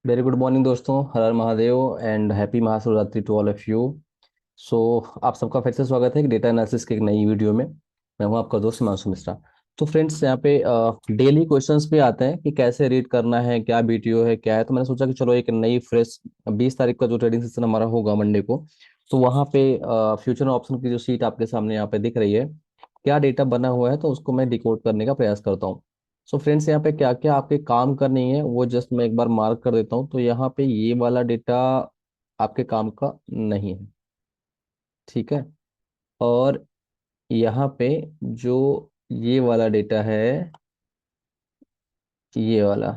Very good morning दोस्तों, Har Har Mahadev and happy Mahashivratri to all of you. So आप सबका फिर से स्वागत है कि डेटा एनालिसिस की एक नई वीडियो में। मैं हूं आपका दोस्त हिमांशु मिश्रा। तो फ्रेंड्स, यहाँ पे डेली क्वेश्चंस पे आते हैं कि कैसे रीड करना है, क्या बीटीओ है, क्या है। तो मैंने सोचा कि चलो एक नई फ्रेश 20 तारीख का जो ट्रेडिंग सेशन हमारा होगा मंडे को, तो वहाँ पे फ्यूचर ऑप्शन की जो सीट आपके सामने यहाँ पे दिख रही है, क्या डेटा बना हुआ है, तो उसको मैं डिकोड करने का प्रयास करता हूँ। सो फ्रेंड्स, यहाँ पे क्या क्या आपके काम करनी है वो जस्ट मैं एक बार मार्क कर देता हूँ। तो यहाँ पे ये वाला डेटा आपके काम का नहीं है, ठीक है। और यहाँ पे जो ये वाला डेटा है, ये वाला,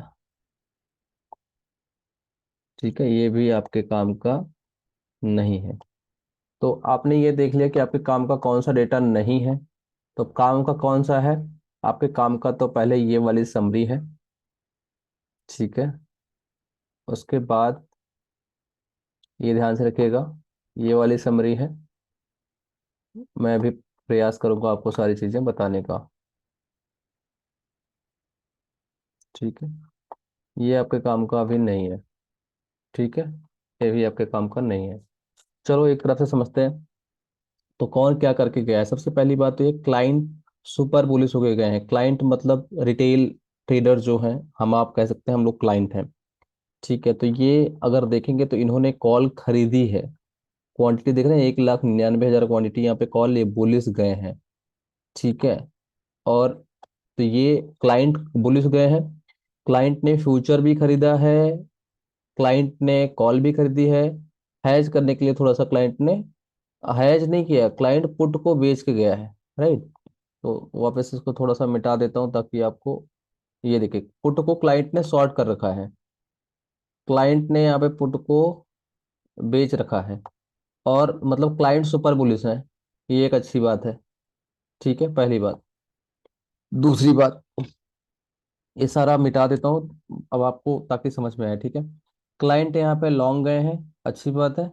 ठीक है, ये भी आपके काम का नहीं है। तो आपने ये देख लिया कि आपके काम का कौन सा डेटा नहीं है। तो काम का कौन सा है? आपके काम का तो पहले ये वाली समरी है, ठीक है। उसके बाद ये ध्यान से रखिएगा, ये वाली समरी है। मैं भी प्रयास करूंगा आपको सारी चीजें बताने का, ठीक है। ये आपके काम का अभी नहीं है, ठीक है। ये भी आपके काम का नहीं है। चलो एक तरफ से समझते हैं। तो कौन क्या करके गया है? सबसे पहली बात तो ये क्लाइंट सुपर बुलिश होके गए हैं। क्लाइंट मतलब रिटेल ट्रेडर जो हैं, हम आप कह सकते हैं, हम लोग क्लाइंट हैं, ठीक है। तो ये अगर देखेंगे तो इन्होंने कॉल खरीदी है। क्वांटिटी देख रहे हैं, 1,99,000 क्वांटिटी यहाँ पे कॉल ये बुलिश गए हैं, ठीक है। और तो ये क्लाइंट बुलिश गए हैं। क्लाइंट ने फ्यूचर भी खरीदा है, क्लाइंट ने कॉल भी खरीदी है। हैज करने के लिए थोड़ा सा क्लाइंट ने हैज नहीं किया, क्लाइंट पुट को बेच के गया है, राइट। तो वापस इसको थोड़ा सा मिटा देता हूं ताकि आपको ये दिखे। पुट को क्लाइंट ने शॉर्ट कर रखा है, क्लाइंट ने यहाँ पे पुट को बेच रखा है, और मतलब क्लाइंट सुपर बुलिश है। ये एक अच्छी बात है, ठीक है, पहली बात। दूसरी बात, ये सारा मिटा देता हूँ अब आपको ताकि समझ में आए, ठीक है। क्लाइंट यहाँ पे लॉन्ग गए हैं, अच्छी बात है।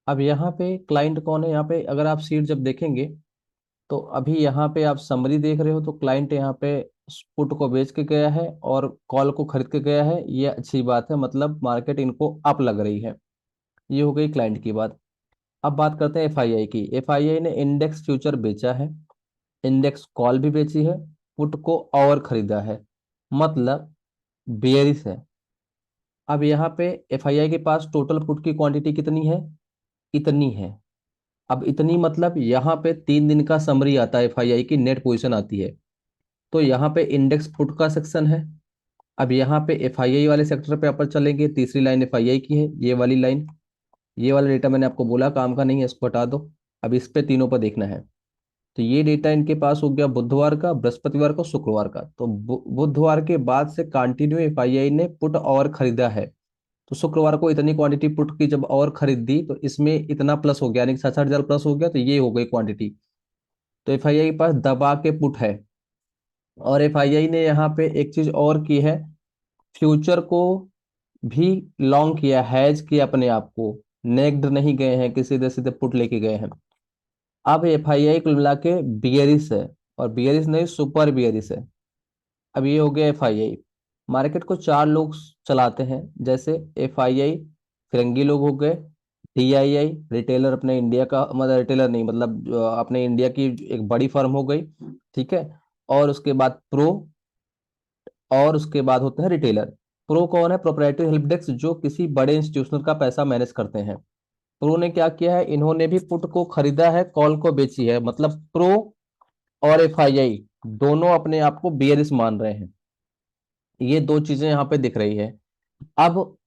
अब यहाँ पे क्लाइंट कौन है? यहाँ पे अगर आप सीट जब देखेंगे तो अभी यहाँ पे आप समरी देख रहे हो, तो क्लाइंट यहाँ पे पुट को बेच के गया है और कॉल को खरीद के गया है। ये अच्छी बात है, मतलब मार्केट इनको अप लग रही है। ये हो गई क्लाइंट की बात। अब बात करते हैं एफआईआई की। एफआईआई ने इंडेक्स फ्यूचर बेचा है, इंडेक्स कॉल भी बेची है, पुट को और खरीदा है, मतलब बेयरिश है। अब यहाँ पे एफआईआई के पास टोटल पुट की क्वांटिटी कितनी है? इतनी है। अब इतनी मतलब यहाँ पे 3 दिन का समरी आता है, एफआईआई की नेट पोजीशन आती है। तो यहाँ पे इंडेक्स पुट का सेक्शन है। अब यहाँ पे एफआईआई वाले सेक्टर पे अपन चलेंगे, तीसरी लाइन एफआईआई की है, ये वाली लाइन। ये वाला डेटा मैंने आपको बोला काम का नहीं है, इसको हटा दो। अब इस पे तीनों पर देखना है। तो ये डेटा इनके पास हो गया बुधवार का, बृहस्पतिवार को, शुक्रवार का। तो बुधवार के बाद से कंटिन्यू एफआईआई ने पुट और खरीदा है। तो शुक्रवार को इतनी क्वांटिटी पुट की जब और खरीद दी तो इसमें इतना प्लस हो गया, यानी 67,000 प्लस हो गया। तो ये हो गई क्वांटिटी। तो एफआईआई के पास दबा के पुट है। और एफआईआई ने यहाँ पे एक चीज और की है, फ्यूचर को भी लॉन्ग किया, हैज किया अपने आप को। नेक्ड नहीं गए हैं कि सीधे सीधे पुट लेके गए हैं। अब एफआईआई कुल मिला के बियरिश है, और बियरिश नहीं, सुपर बियरिश है। अब ये हो गया एफआईआई। मार्केट को चार लोग चलाते हैं, जैसे एफआईआई फिरंगी लोग हो गए, डीआईआई रिटेलर अपने इंडिया का, मतलब रिटेलर नहीं, मतलब अपने इंडिया की एक बड़ी फर्म हो गई, ठीक है। और उसके बाद प्रो, और उसके बाद होते हैं रिटेलर। प्रो कौन है? प्रोप्राइटरी हेल्प डेस्क, जो किसी बड़े इंस्टीट्यूशनल का पैसा मैनेज करते हैं। प्रो ने क्या किया है? इन्होंने भी पुट को खरीदा है, कॉल को बेची है, मतलब प्रो और एफआईआई दोनों अपने आप को बेयरिश मान रहे हैं। ये दो चीजें यहाँ पे दिख रही है। अब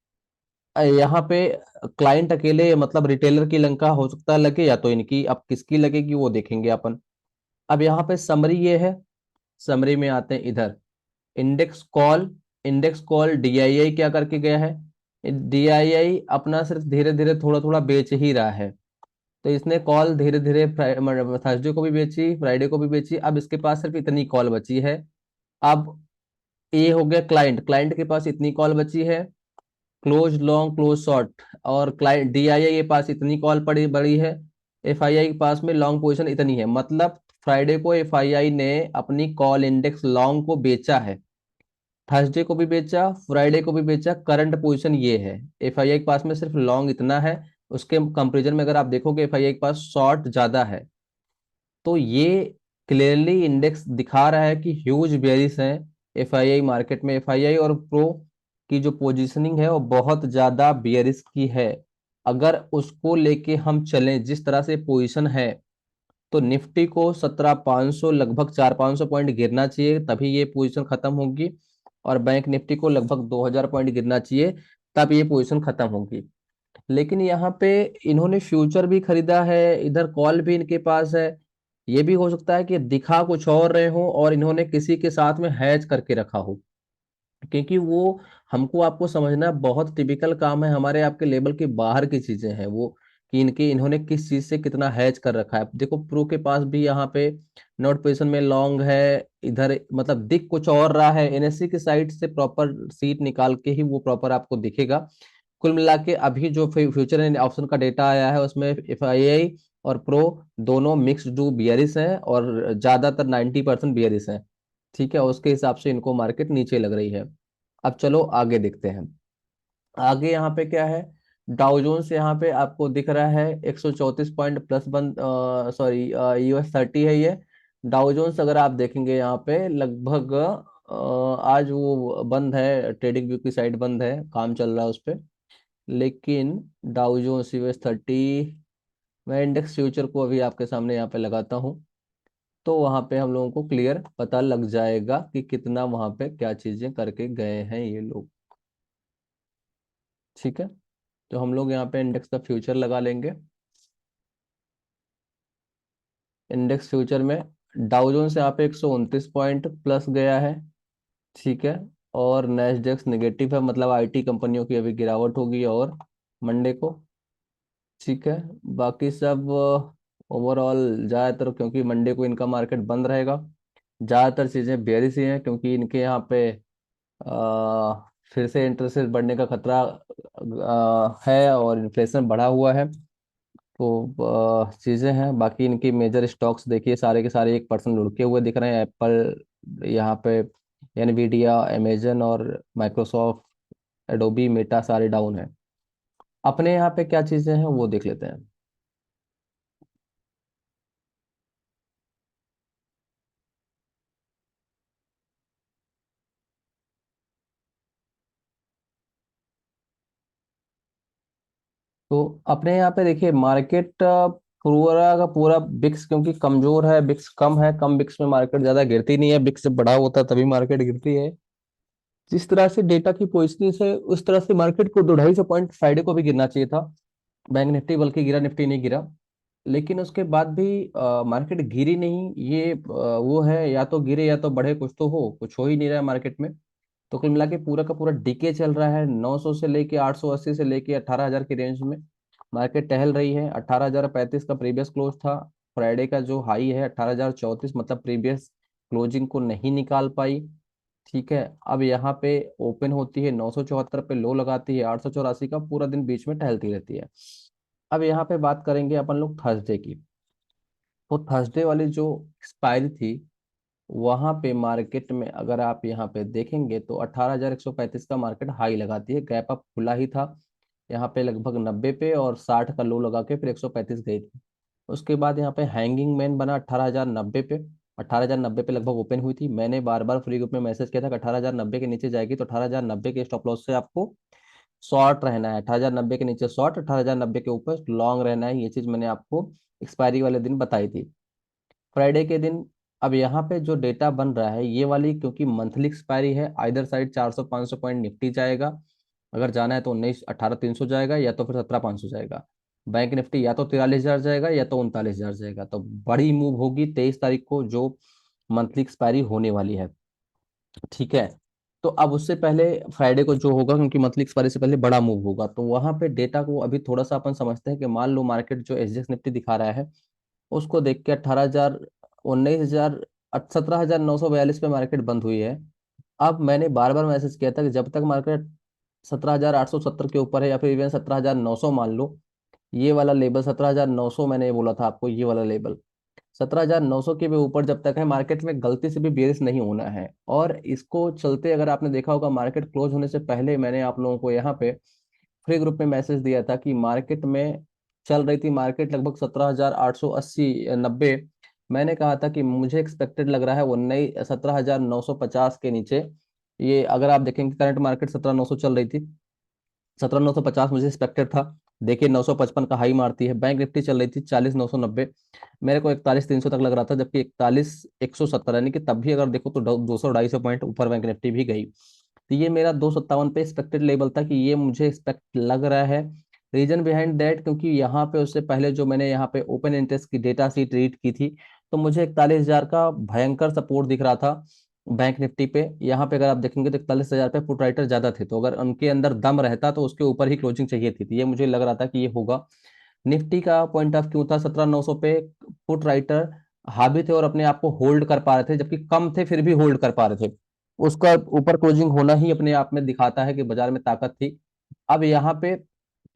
यहाँ पे क्लाइंट अकेले, मतलब रिटेलर की लंका हो सकता है लगे, या तो इनकी, अब किसकी लगेगी वो देखेंगे अपन। अब यहाँ पे समरी ये है। समरी में आते हैं इधर, index call. Index call DII क्या करके गया है? डीआईआई अपना सिर्फ धीरे धीरे थोड़ा थोड़ा बेच ही रहा है। तो इसने कॉल धीरे धीरे थर्सडे को भी बेची, फ्राइडे को भी बेची। अब इसके पास सिर्फ इतनी कॉल बची है। अब ये हो गया क्लाइंट, क्लाइंट के पास इतनी कॉल बची है, क्लोज लॉन्ग क्लोज शॉर्ट। और क्लाइंट डीआईआई के पास इतनी कॉल पड़ी बड़ी है, एफआईआई के पास में लॉन्ग पोजीशन इतनी है। मतलब फ्राइडे को एफआईआई ने अपनी कॉल इंडेक्स लॉन्ग को बेचा है। थर्सडे को भी बेचा, फ्राइडे को भी बेचा। करंट पोजीशन ये है, एफआईआई के पास में सिर्फ लॉन्ग इतना है। उसके कंपेरिजन में अगर आप देखोगे एफआईआई के पास शॉर्ट ज्यादा है। तो ये क्लियरली इंडेक्स दिखा रहा है कि ह्यूज बेयरिश है एफआईआई मार्केट में। एफआईआई और प्रो की जो पोजीशनिंग है वो बहुत ज्यादा बेयरिश की है। अगर उसको लेके हम चलें जिस तरह से पोजीशन है, तो निफ्टी को 17,500 लगभग 4-500 पॉइंट गिरना चाहिए, तभी ये पोजीशन खत्म होगी। और बैंक निफ्टी को लगभग 2,000 पॉइंट गिरना चाहिए, तब ये पोजीशन खत्म होगी। लेकिन यहाँ पे इन्होंने फ्यूचर भी खरीदा है, इधर कॉल भी इनके पास है। ये भी हो सकता है कि दिखा कुछ और रहे हो और इन्होंने किसी के साथ में हैज करके रखा हो। क्योंकि वो हमको आपको समझना बहुत टिपिकल काम है, हमारे आपके लेवल के बाहर की चीजें हैं वो, कि इनके इन्होंने किस चीज से कितना हैज कर रखा है। देखो प्रो के पास भी यहाँ पे नोट पोजिशन में लॉन्ग है, इधर मतलब दिख कुछ और रहा है। एनएससी की साइड से प्रॉपर सीट निकाल के ही वो प्रॉपर आपको दिखेगा। कुल मिला के अभी जो फ्यूचर एंड ऑप्शन का डेटा आया है उसमें एफआईआई और प्रो दोनों मिक्स्ड डू बियरिश हैं, और ज्यादातर 90% बियरिश हैं। ठीक है, उसके हिसाब से इनको मार्केट नीचे लग रही है। अब चलो आगे देखते हैं। आगे यहाँ पे क्या है, डाउ जोन्स यहाँ पे आपको दिख रहा है 134 पॉइंट प्लस बंद, सॉरी US 30 है ये। डाउ जोन्स अगर आप देखेंगे यहाँ पे लगभग आज वो बंद है, ट्रेडिंग व्यू की साइड बंद है, काम चल रहा है उस पर। लेकिन डाउ जोन्स US 30, मैं इंडेक्स फ्यूचर को अभी आपके सामने यहाँ पे लगाता हूँ, तो वहां पे हम लोगों को क्लियर पता लग जाएगा कि कितना वहां पे क्या चीजें करके गए हैं ये लोग। ठीक है, तो हम लोग यहाँ पे इंडेक्स का फ्यूचर लगा लेंगे। इंडेक्स फ्यूचर में डाउ जोन्स यहाँ पे 129 पॉइंट प्लस गया है। ठीक है, और नैस्डैक्स नेगेटिव है, मतलब आईटी कंपनियों की अभी गिरावट होगी और मंडे को। ठीक है, बाकी सब ओवरऑल ज़्यादातर, क्योंकि मंडे को इनका मार्केट बंद रहेगा, ज़्यादातर चीज़ें बेयरिश ही हैं, क्योंकि इनके यहाँ पे फिर से इंटरेस्ट रेट बढ़ने का खतरा है और इन्फ्लेशन बढ़ा हुआ है। तो चीज़ें हैं। बाकी इनकी मेजर स्टॉक्स देखिए, सारे के सारे 1% लुढ़के हुए दिख रहे हैं। एप्पल यहाँ पे, एनवीडिया, अमेजन और माइक्रोसॉफ्ट, एडोबी, मेटा सारे डाउन है। अपने यहाँ पे क्या चीज़ें हैं वो देख लेते हैं। तो अपने यहाँ पे देखिए मार्केट पूरा का पूरा बिक्स क्योंकि कमजोर है, बिक्स कम है, कम बिक्स में मार्केट ज्यादा गिरती नहीं है, बिक्स जब बढ़ा होता है तभी मार्केट गिरती है। जिस तरह से डेटा की पोजिशनिंग है उस तरह से मार्केट को 250 पॉइंट फ्राइडे को भी गिरना चाहिए था। बैंक निफ्टी बल्कि गिरा, निफ्टी नहीं गिरा। लेकिन उसके बाद भी मार्केट गिरी नहीं। ये वो है, या तो गिरे या तो बढ़े, कुछ तो हो, कुछ हो ही नहीं रहा है मार्केट में। तो कुल मिला के पूरा का पूरा डीके चल रहा है, 900 से लेके 880 से लेके 18,000 की रेंज में मार्केट टहल रही है। 18,035 का प्रीवियस क्लोज था। फ्राइडे का जो हाई है 18,034, मतलब प्रीवियस क्लोजिंग को नहीं निकाल पाई। ठीक है, अब यहाँ पे ओपन होती है 974 पे, लो लगाती है 884 का, पूरा दिन बीच में टहलती रहती है। अब यहाँ पे बात करेंगे अपन लोग थर्सडे की। तो थर्सडे वाली जो एक्सपायरी थी, वहां पे मार्केट में अगर आप यहाँ पे देखेंगे तो 18,135 का मार्केट हाई लगाती है, गैप अप खुला ही था यहाँ पे लगभग 90 पे, और 60 का लो लगा के फिर 135 गई थी। उसके बाद यहाँ पे हैंगिंग मैन बना 18,090 पे। 18,090 पे लगभग ओपन हुई थी। मैंने बार बार फ्री ग्रुप में मैसेज किया था कि 18,090 के नीचे जाएगी तो 18,090 के स्टॉप लॉस से आपको शॉर्ट रहना है। 18,090 के नीचे शॉर्ट, 18,090 के ऊपर लॉन्ग रहना है। ये चीज मैंने आपको एक्सपायरी वाले दिन बताई थी, फ्राइडे के दिन। अब यहाँ पे जो डेटा बन रहा है ये वाली, क्योंकि मंथली एक्सपायरी है, आइदर साइड 400-500 पॉइंट निफ्टी जाएगा। अगर जाना है तो 19-18,300 जाएगा, या तो फिर 17,500 जाएगा। बैंक निफ्टी या तो 43,000 जाएगा या तो 39,000 जाएगा। तो बड़ी मूव होगी 23 तारीख को, जो मंथली एक्सपायरी होने वाली है। ठीक है, तो अब उससे पहले फ्राइडे को जो होगा, क्योंकि मंथली एक्सपायरी से पहले बड़ा मूव होगा, तो वहां पे डेटा को अभी थोड़ा सा अपन समझते हैं कि मान लो मार्केट जो एसजीएक्स निफ्टी दिखा रहा है उसको देख के 18,000, 19,000, 17,942 पे मार्केट बंद हुई है। अब मैंने बार बार मैसेज किया था कि जब तक मार्केट 17,870 के ऊपर है, या फिर इवन 17,900 मान लो, ये वाला लेवल 17,900, मैंने ये बोला था आपको, ये वाला लेवल 17,900 के भी ऊपर जब तक है, मार्केट में गलती से भी बेरिश नहीं होना है। और इसको चलते अगर आपने देखा होगा, मार्केट क्लोज होने से पहले मैंने आप लोगों को यहाँ पे फ्री ग्रुप में मैसेज दिया था कि मार्केट में चल रही थी, मार्केट लगभग 17,880-90। मैंने कहा था कि मुझे एक्सपेक्टेड लग रहा है वो नई 17,950 के नीचे। ये अगर आप देखेंगे करंट मार्केट 17,900 चल रही थी, 17,950 मुझे एक्सपेक्टेड था। देखिए 955 का हाई मारती है। बैंक निफ्टी चल रही थी 40,990, मेरे को 41,300 तक लग रहा था, जबकि 41,170, यानी कि तब भी अगर देखो तो 200-250 पॉइंट ऊपर बैंक निफ्टी भी गई। तो ये मेरा 257 पे एक्सपेक्टेड लेवल था कि ये मुझे एक्सपेक्ट लग रहा है। रीजन बिहाइंड दैट, क्योंकि यहाँ पे उससे पहले जो मैंने यहाँ पे ओपन इंटरेस्ट की डेटा शीट रीड की थी, तो मुझे 41,000 का भयंकर सपोर्ट दिख रहा था बैंक निफ्टी पे। यहाँ पे अगर आप देखेंगे तो 41,000 पे पुट राइटर ज्यादा थे, तो अगर उनके अंदर दम रहता तो उसके ऊपर ही क्लोजिंग चाहिए थी। तो ये मुझे लग रहा था कि ये होगा। निफ्टी का पॉइंट ऑफ व्यू था 17,900 पे, पुट राइटर हावी थे और अपने आप को होल्ड कर पा रहे थे, जबकि कम थे फिर भी होल्ड कर पा रहे थे। उसका ऊपर क्लोजिंग होना ही अपने आप में दिखाता है कि बाजार में ताकत थी। अब यहाँ पे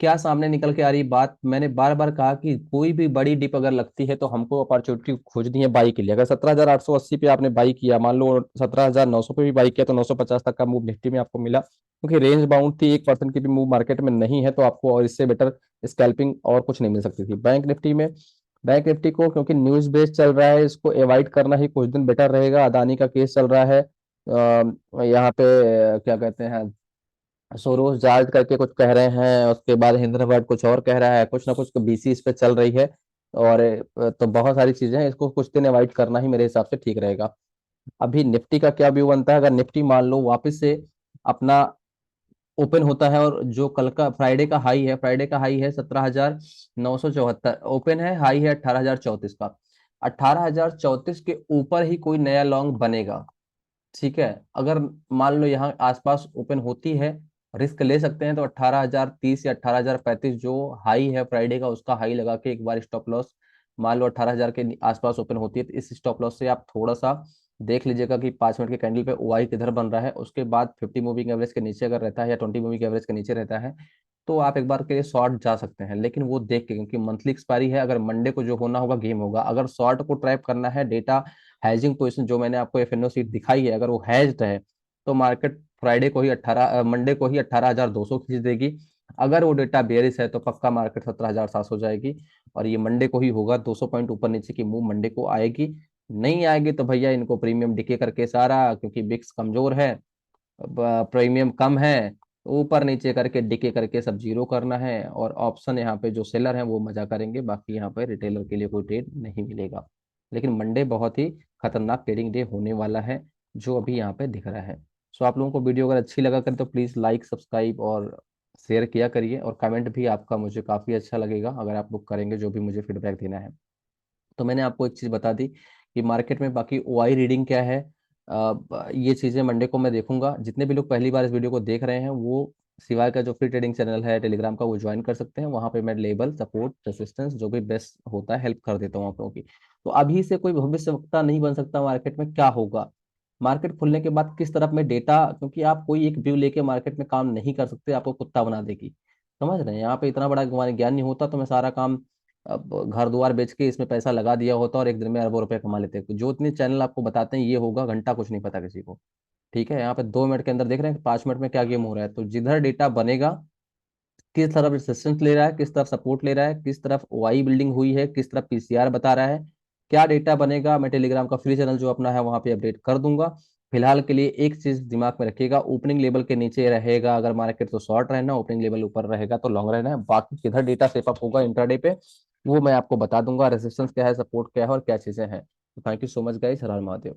क्या सामने निकल के आ रही बात, मैंने बार बार कहा कि कोई भी बड़ी डिप अगर लगती है तो हमको अपॉर्चुनिटी खोजनी है बाई के लिए। अगर 17,880 पे आपने बाई किया, मान लो 17,900 पे भी बाई किया, तो 950 तक का मूव निफ्टी में आपको मिला, क्योंकि रेंज बाउंड थी, 1% की भी मूव मार्केट में नहीं है, तो आपको और इससे बेटर स्कैल्पिंग और कुछ नहीं मिल सकती थी बैंक निफ्टी में। बैंक निफ्टी को क्योंकि न्यूज बेस्ड चल रहा है, इसको अवॉइड करना ही कुछ दिन बेटर रहेगा। अदानी का केस चल रहा है, यहाँ पे क्या कहते हैं, सोरोस जार्ज करके कुछ कह रहे हैं, उसके बाद हिंद्रबर्ट कुछ और कह रहा है, कुछ ना कुछ बीसी इस पे चल रही है। और तो बहुत सारी चीजें हैं, इसको कुछ दिन अवॉइड करना ही मेरे हिसाब से ठीक रहेगा। अभी निफ्टी का क्या व्यू बनता है, अगर निफ्टी मान लो वापस से अपना ओपन होता है, और जो कल का फ्राइडे का हाई है, फ्राइडे का हाई है 17,974, ओपन है, हाई है 18,034 का, 18,034 के ऊपर ही कोई नया लॉन्ग बनेगा। ठीक है, अगर मान लो यहाँ आसपास ओपन होती है, रिस्क ले सकते हैं तो 18,030 या 18,035 जो हाई है फ्राइडे का, उसका हाई लगा के एक बार स्टॉप लॉस, मान लो 18,000 के आसपास ओपन होती है, तो इस स्टॉप लॉस से आप थोड़ा सा देख लीजिएगा कि 5 मिनट के कैंडल पे ओआई किधर बन रहा है। उसके बाद 50 मूविंग एवरेज के नीचे अगर रहता है, या 20 मूविंग एवरेज के नीचे रहता है, तो आप एक बार के लिए शॉर्ट जा सकते हैं, लेकिन वो देख के, क्योंकि मंथली एक्सपायरी है। अगर मंडे को जो होना होगा गेम होगा। अगर शॉर्ट को ट्रैप करना है, डेटा हैजिंग पोजीशन जो मैंने आपको एफएनओ सीट दिखाई है, अगर वो हैज्ड है, तो मार्केट फ्राइडे को ही 18 मंडे को ही 18,200 खींच देगी। अगर वो डेटा बेयरिश है तो पक्का मार्केट 17,700 जाएगी, और ये मंडे को ही होगा। 200 पॉइंट ऊपर नीचे की मूव मंडे को आएगी। नहीं आएगी तो भैया इनको प्रीमियम डिके करके सारा, क्योंकि बिक्स कमजोर है, प्रीमियम कम है, ऊपर नीचे करके डिके करके सब जीरो करना है। और ऑप्शन यहाँ पे जो सेलर हैं वो मजा करेंगे, बाकी यहाँ पे रिटेलर के लिए कोई ट्रेड नहीं मिलेगा। लेकिन मंडे बहुत ही खतरनाक ट्रेडिंग डे होने वाला है, जो अभी यहाँ पे दिख रहा है। सो आप लोगों को वीडियो अगर अच्छी लगा करे तो प्लीज़ लाइक, सब्सक्राइब और शेयर किया करिए, और कमेंट भी आपका मुझे काफ़ी अच्छा लगेगा अगर आप लोग करेंगे, जो भी मुझे फीडबैक देना है। तो मैंने आपको एक चीज़ बता दी कि मार्केट में बाकी ओआई रीडिंग क्या है, ये चीज़ें मंडे को मैं देखूंगा। जितने भी लोग पहली बार इस वीडियो को देख रहे हैं, वो सिवाय का जो फ्री ट्रेडिंग चैनल है टेलीग्राम का, वो ज्वाइन कर सकते हैं। वहाँ पे मैं लेबल, सपोर्ट, रेसिस्टेंस जो भी बेस्ट होता है हेल्प कर देता हूँ आप लोगों की। तो अभी से कोई भविष्यवक्ता नहीं बन सकता मार्केट में क्या होगा, मार्केट खुलने के बाद किस तरफ में डेटा, क्योंकि आप कोई एक व्यू लेके मार्केट में काम नहीं कर सकते, आपको कुत्ता बना देगी। समझ रहे हैं, यहाँ पे इतना बड़ा हमारे ज्ञान नहीं होता तो मैं सारा काम अब घर द्वार बेच के इसमें पैसा लगा दिया होता और एक दिन में अरबों रुपए कमा लेते। जो इतने चैनल आपको बताते हैं ये होगा, घंटा कुछ नहीं पता किसी को। ठीक है, यहाँ पे 2 मिनट के अंदर देख रहे हैं कि 5 मिनट में क्या गेम हो रहा है। तो जिधर डेटा बनेगा, किस तरफ रेजिस्टेंस ले रहा है, किस तरफ सपोर्ट ले रहा है, किस तरफ ओआई बिल्डिंग हुई है, किस तरफ पीसीआर बता रहा है, क्या डेटा बनेगा, मैं टेलीग्राम का फ्री चैनल जो अपना है वहां पे अपडेट कर दूंगा। फिलहाल के लिए एक चीज दिमाग में रखिएगा, ओपनिंग लेवल के नीचे रहेगा अगर मार्केट तो शॉर्ट रहना, ओपनिंग लेवल ऊपर रहेगा तो लॉन्ग रहना है। बाकी किधर डेटा सेप अप होगा इंट्राडे पे, वो मैं आपको बता दूंगा, रेजिस्टेंस क्या है, सपोर्ट क्या है और क्या चीजें हैं। तो thank you so much guys, her Har Mahadev.